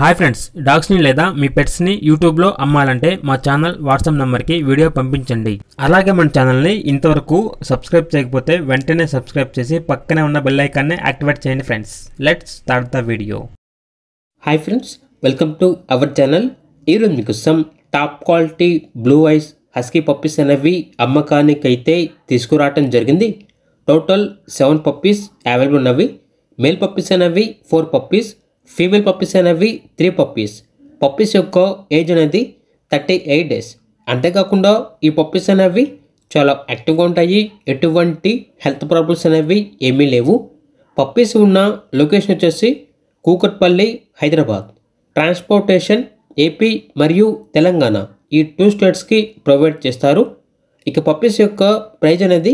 Hi friends, డాగ్స్ని లేదా మీ పెట్స్ని యూట్యూబ్లో అమ్మాలంటే మా ఛానల్ వాట్సాప్ నెంబర్కి వీడియో పంపించండి. అలాగే మన ఛానల్ని ఇంతవరకు సబ్స్క్రైబ్ చేయకపోతే వెంటనే సబ్స్క్రైబ్ చేసి పక్కనే ఉన్న బెల్ ఐకాన్ని యాక్టివేట్ చేయండి friends. Let's start the video. Hi friends, welcome to our channel. ఈరోజు మీకోసం top quality blue ice husky puppies అనేవి అమ్మకానికి అయితే తీసుకురావటం జరిగింది. టోటల్ 7 పప్పీస్ అవైలబుల్ ఉన్నవి. మేల్ పప్పీస్ అనేవి 4 పప్పీస్, ఫీమేల్ పప్పీస్ అనేవి 3 పప్పీస్. పప్పీస్ యొక్క ఏజ్ అనేది 38 డేస్. అంతేకాకుండా ఈ పప్పీస్ అనేవి చాలా యాక్టివ్గా ఉంటాయి. ఎటువంటి హెల్త్ ప్రాబ్లమ్స్ అనేవి ఏమీ లేవు. పప్పీస్ ఉన్న లొకేషన్ వచ్చేసి కూకట్పల్లి, హైదరాబాద్. ట్రాన్స్పోర్టేషన్ ఏపీ మరియు తెలంగాణ ఈ 2 స్టేట్స్కి ప్రొవైడ్ చేస్తారు. ఇక పప్పీస్ యొక్క ప్రైజ్ అనేది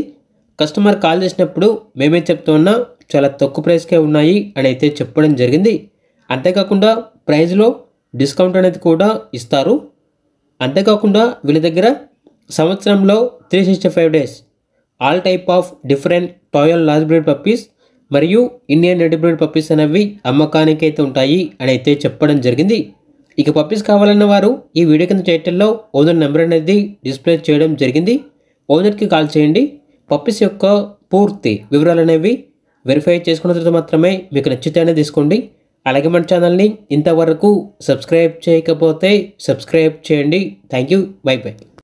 కస్టమర్ కాల్ చేసినప్పుడు మేమే చెప్తున్నా చాలా తక్కువ ప్రైస్కే ఉన్నాయి అని అయితే చెప్పడం జరిగింది. అంతేకాకుండా ప్రైజ్లో డిస్కౌంట్ అనేది కూడా ఇస్తారు. అంతేకాకుండా వీళ్ళ దగ్గర సంవత్సరంలో 365 days all type of different toy and large breed puppies మరియు ఇండియన్ రెడ్ బ్రీడ్ పప్పీస్ అనేవి అమ్మకానికి అయితే ఉంటాయి అని అయితే చెప్పడం జరిగింది. ఇక పప్పీస్ కావాలన్న వారు ఈ వీడియో కింద టైటిల్లో ఓనర్ నెంబర్ అనేది డిస్ప్లే చేయడం జరిగింది. ఓనర్కి కాల్ చేయండి. పప్పీస్ యొక్క పూర్తి వివరాలు అనేవి వెరిఫై చేసుకున్న తర్వాత మాత్రమే మీకు నచ్చితేనే తీసుకోండి. అలాగే మన ఛానల్ని ఇంతవరకు సబ్స్క్రైబ్ చేయకపోతే సబ్స్క్రైబ్ చేయండి. Thank you. By by.